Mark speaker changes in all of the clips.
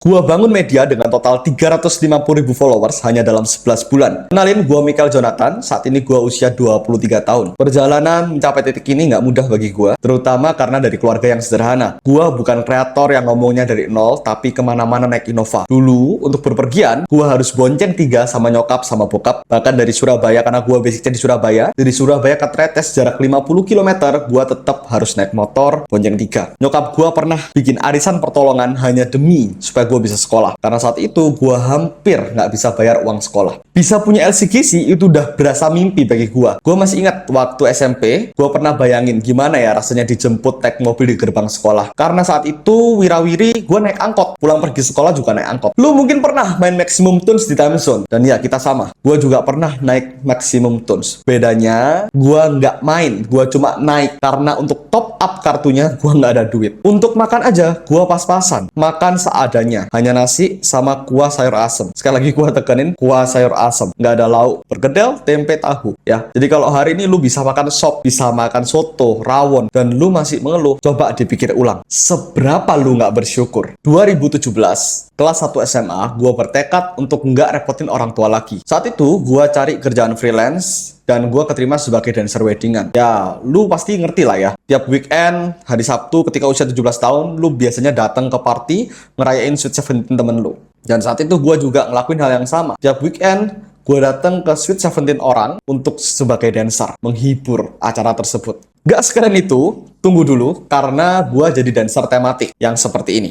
Speaker 1: Gua bangun media dengan total 350.000 followers hanya dalam 11 bulan. Kenalin, gua Michael Jonathan, saat ini gua usia 23 tahun. Perjalanan mencapai titik ini nggak mudah bagi gua, terutama karena dari keluarga yang sederhana. Gua bukan kreator yang ngomongnya dari nol, tapi kemana-mana naik Innova. Dulu, untuk berpergian, gua harus bonceng 3 sama nyokap sama bokap. Bahkan dari Surabaya, karena gua basicnya di Surabaya, dari Surabaya ke Tretes jarak 50 km, gua tetap harus naik motor, bonceng 3. Nyokap gua pernah bikin arisan pertolongan hanya demi supaya gue bisa sekolah. Karena saat itu gue hampir nggak bisa bayar uang sekolah. Bisa punya LCGC itu udah berasa mimpi bagi gue. Gue masih ingat waktu SMP, gue pernah bayangin gimana ya rasanya dijemput naik mobil di gerbang sekolah. Karena saat itu wirawiri gue naik angkot. Pulang pergi sekolah juga naik angkot. Lu mungkin pernah main Maximum Tunes di Time Zone. Dan ya, kita sama. Gue juga pernah naik Maximum Tunes. Bedanya, gue nggak main. Gue cuma naik. Karena untuk top up kartunya, gue nggak ada duit. Untuk makan aja, gue pas-pasan. Makan seadanya. Hanya nasi sama kuah sayur asem. Sekali lagi gua tekenin, kuah sayur asem. Nggak ada lauk. Perkedel, tempe, tahu. Ya. Jadi kalau hari ini lu bisa makan sop, bisa makan soto, rawon, dan lu masih mengeluh, coba dipikir ulang. Seberapa lu nggak bersyukur? 2017, kelas 1 SMA, gua bertekad untuk nggak repotin orang tua lagi. Saat itu, gua cari kerjaan freelance, dan gue keterima sebagai dancer weddingan. Ya, lu pasti ngerti lah ya. Tiap weekend, hari Sabtu ketika usia 17 tahun, lu biasanya datang ke party, ngerayain Sweet 17 temen lu. Dan saat itu gue juga ngelakuin hal yang sama. Tiap weekend, gue datang ke Sweet 17 orang untuk sebagai dancer, menghibur acara tersebut. Gak sekeren itu, tunggu dulu, karena gue jadi dancer tematik yang seperti ini.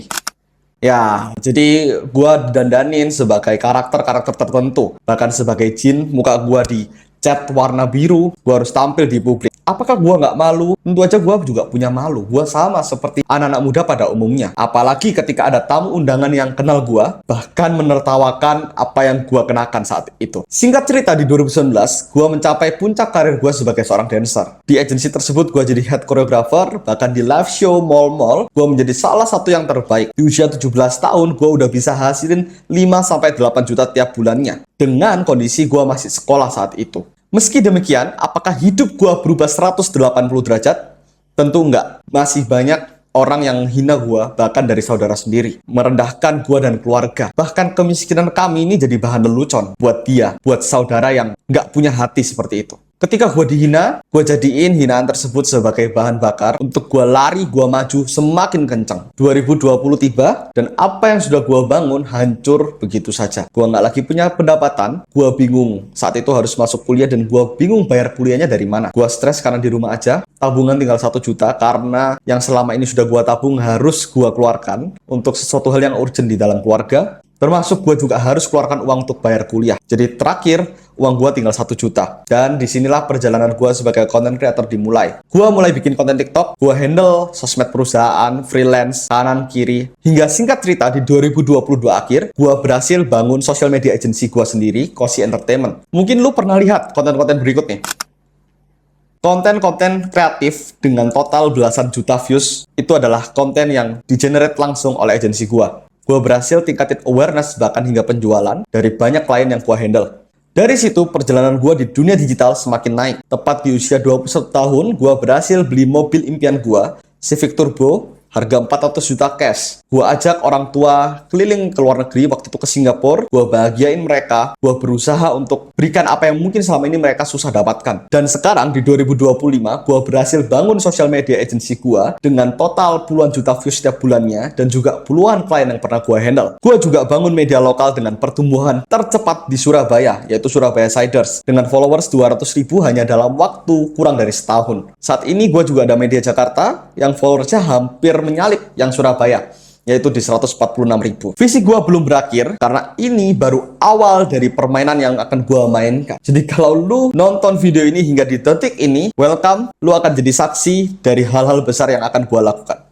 Speaker 1: Ya, jadi gue dandanin sebagai karakter-karakter tertentu. Bahkan sebagai jin, muka gue di cat warna biru, gue harus tampil di publik. Apakah gue nggak malu? Tentu aja gue juga punya malu. Gue sama seperti anak-anak muda pada umumnya. Apalagi ketika ada tamu undangan yang kenal gue, bahkan menertawakan apa yang gue kenakan saat itu. Singkat cerita, di 2019, gue mencapai puncak karir gue sebagai seorang dancer. Di agensi tersebut, gue jadi head choreographer, bahkan di live show mall-mall, gue menjadi salah satu yang terbaik. Di usia 17 tahun, gue udah bisa hasilin 5-8 juta tiap bulannya. Dengan kondisi gue masih sekolah saat itu. Meski demikian, apakah hidup gue berubah 180 derajat? Tentu enggak. Masih banyak orang yang hina gue, bahkan dari saudara sendiri. Merendahkan gue dan keluarga. Bahkan kemiskinan kami ini jadi bahan lelucon buat dia, buat saudara yang nggak punya hati seperti itu. Ketika gue dihina, gue jadiin hinaan tersebut sebagai bahan bakar untuk gue lari, gue maju semakin kencang. 2020 tiba, dan apa yang sudah gue bangun hancur begitu saja. Gue nggak lagi punya pendapatan, gue bingung. Saat itu harus masuk kuliah dan gue bingung bayar kuliahnya dari mana. Gue stres karena di rumah aja, tabungan tinggal 1 juta karena yang selama ini sudah gue tabung harus gue keluarkan untuk sesuatu hal yang urgent di dalam keluarga. Termasuk gue juga harus keluarkan uang untuk bayar kuliah. Jadi terakhir, uang gue tinggal 1 juta. Dan disinilah perjalanan gue sebagai content creator dimulai. Gue mulai bikin konten TikTok, gue handle sosmed perusahaan, freelance, kanan, kiri. Hingga singkat cerita, di 2022 akhir, gue berhasil bangun social media agency gue sendiri, Kosi Entertainment. Mungkin lu pernah lihat konten-konten berikut nih. Konten-konten kreatif dengan total belasan juta views, itu adalah konten yang di-generate langsung oleh agensi gue. Gue berhasil tingkatin awareness bahkan hingga penjualan dari banyak klien yang gue handle. Dari situ, perjalanan gue di dunia digital semakin naik. Tepat di usia 21 tahun, gue berhasil beli mobil impian gue, Civic Turbo, harga 400 juta cash. Gue ajak orang tua keliling ke luar negeri, waktu itu ke Singapura. Gue bahagiain mereka. Gue berusaha untuk berikan apa yang mungkin selama ini mereka susah dapatkan. Dan sekarang di 2025, gue berhasil bangun social media agency gue dengan total puluhan juta views setiap bulannya dan juga puluhan klien yang pernah gue handle. Gue juga bangun media lokal dengan pertumbuhan tercepat di Surabaya, yaitu Surabaya Siders, dengan followers 200.000 hanya dalam waktu kurang dari setahun. Saat ini gue juga ada media Jakarta yang followersnya hampir menyalip yang Surabaya, yaitu di 146.000. Visi gue belum berakhir, karena ini baru awal dari permainan yang akan gue mainkan. Jadi kalau lu nonton video ini hingga di detik ini, welcome, lu akan jadi saksi dari hal-hal besar yang akan gue lakukan.